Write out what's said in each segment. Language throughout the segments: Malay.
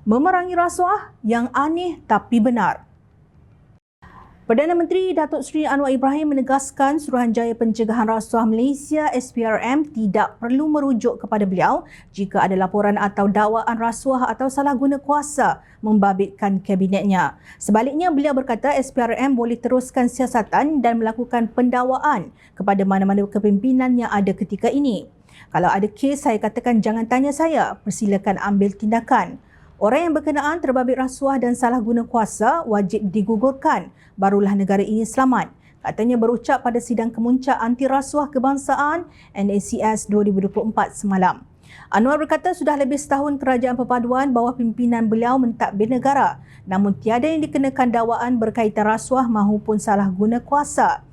Memerangi rasuah yang aneh tapi benar. Perdana Menteri Datuk Seri Anwar Ibrahim menegaskan Suruhanjaya Pencegahan Rasuah Malaysia SPRM tidak perlu merujuk kepada beliau jika ada laporan atau dakwaan rasuah atau salah guna kuasa membabitkan kabinetnya. Sebaliknya, beliau berkata SPRM boleh teruskan siasatan dan melakukan pendakwaan kepada mana-mana kepimpinan yang ada ketika ini. Kalau ada kes, saya katakan jangan tanya saya, persilakan ambil tindakan. Orang yang berkenaan terbabit rasuah dan salah guna kuasa wajib digugurkan, barulah negara ini selamat. Katanya berucap pada sidang kemuncak anti rasuah kebangsaan NACS 2024 semalam. Anwar berkata sudah lebih setahun kerajaan perpaduan bawah pimpinan beliau mentadbir negara, namun tiada yang dikenakan dakwaan berkaitan rasuah maupun salah guna kuasa.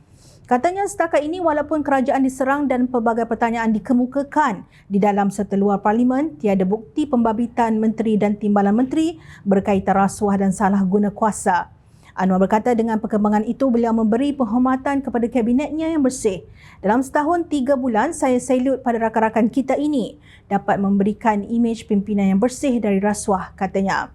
Katanya setakat ini walaupun kerajaan diserang dan pelbagai pertanyaan dikemukakan di dalam serta luar parlimen, tiada bukti pembabitan menteri dan timbalan menteri berkaitan rasuah dan salah guna kuasa. Anwar berkata dengan perkembangan itu beliau memberi penghormatan kepada kabinetnya yang bersih. Dalam setahun 3 bulan saya salut pada rakan-rakan kita ini dapat memberikan imej pimpinan yang bersih dari rasuah, katanya.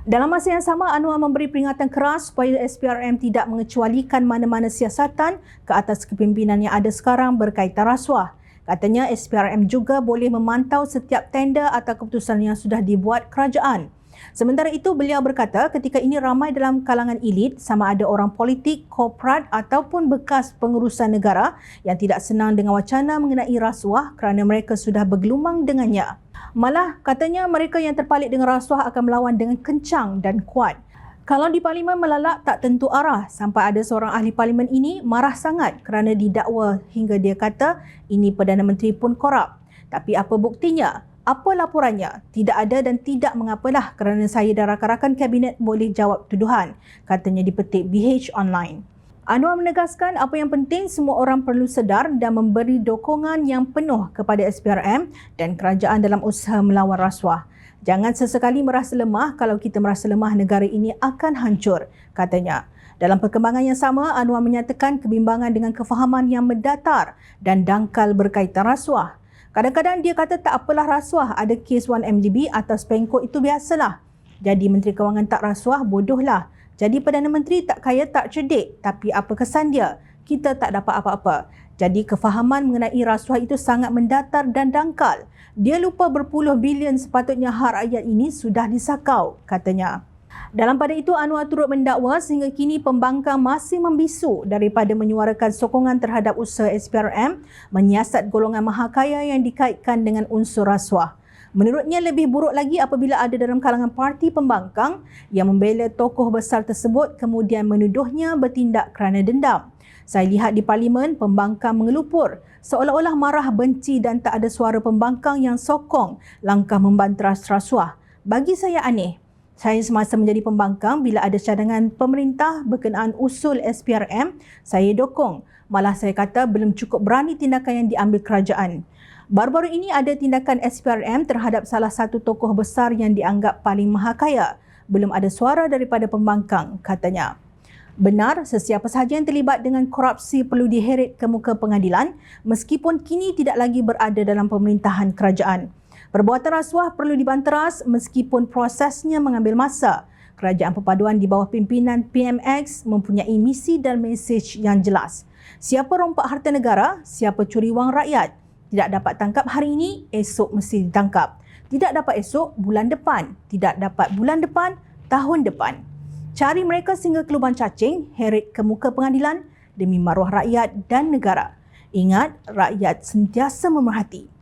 Dalam masa yang sama, Anwar memberi peringatan keras supaya SPRM tidak mengecualikan mana-mana siasatan ke atas kepimpinan yang ada sekarang berkaitan rasuah. Katanya SPRM juga boleh memantau setiap tender atau keputusan yang sudah dibuat kerajaan. Sementara itu, beliau berkata ketika ini ramai dalam kalangan elit sama ada orang politik, korporat ataupun bekas pengurusan negara yang tidak senang dengan wacana mengenai rasuah kerana mereka sudah bergelumang dengannya. Malah katanya mereka yang terpalit dengan rasuah akan melawan dengan kencang dan kuat. Kalau di parlimen melalak tak tentu arah, sampai ada seorang ahli parlimen ini marah sangat kerana didakwa hingga dia kata ini Perdana Menteri pun korup. Tapi apa buktinya? Apa laporannya? Tidak ada dan tidak mengapalah kerana saya dan rakan-rakan kabinet boleh jawab tuduhan, katanya dipetik BH Online. Anwar menegaskan apa yang penting semua orang perlu sedar dan memberi dukungan yang penuh kepada SPRM dan kerajaan dalam usaha melawan rasuah. Jangan sesekali merasa lemah, kalau kita merasa lemah negara ini akan hancur, katanya. Dalam perkembangan yang sama, Anwar menyatakan kebimbangan dengan kefahaman yang mendatar dan dangkal berkaitan rasuah. Kadang-kadang dia kata tak apalah rasuah, ada kes 1MDB atas pengkot itu biasalah. Jadi Menteri Kewangan tak rasuah, bodohlah. Jadi Perdana Menteri tak kaya tak cerdik, tapi apa kesan dia? Kita tak dapat apa-apa. Jadi kefahaman mengenai rasuah itu sangat mendatar dan dangkal. Dia lupa berpuluh bilion sepatutnya hak rakyat ini sudah disakau, katanya. Dalam pada itu, Anwar turut mendakwa sehingga kini pembangkang masih membisu daripada menyuarakan sokongan terhadap usaha SPRM menyiasat golongan mahakaya yang dikaitkan dengan unsur rasuah. Menurutnya lebih buruk lagi apabila ada dalam kalangan parti pembangkang yang membela tokoh besar tersebut kemudian menuduhnya bertindak kerana dendam. Saya lihat di parlimen, pembangkang mengelupur seolah-olah marah, benci dan tak ada suara pembangkang yang sokong langkah membanteras rasuah. Bagi saya aneh. Saya semasa menjadi pembangkang, bila ada cadangan pemerintah berkenaan usul SPRM, saya dukung. Malah saya kata belum cukup berani tindakan yang diambil kerajaan. Baru-baru ini ada tindakan SPRM terhadap salah satu tokoh besar yang dianggap paling mahakaya. Belum ada suara daripada pembangkang, katanya. Benar, sesiapa sahaja yang terlibat dengan korupsi perlu diheret ke muka pengadilan meskipun kini tidak lagi berada dalam pemerintahan kerajaan. Perbuatan rasuah perlu dibanteras meskipun prosesnya mengambil masa. Kerajaan perpaduan di bawah pimpinan PMX mempunyai misi dan mesej yang jelas. Siapa rompak harta negara, siapa curi wang rakyat. Tidak dapat tangkap hari ini, esok mesti ditangkap. Tidak dapat esok, bulan depan. Tidak dapat bulan depan, tahun depan. Cari mereka sehingga ke lubang cacing, heret ke muka pengadilan demi maruah rakyat dan negara. Ingat, rakyat sentiasa memerhati.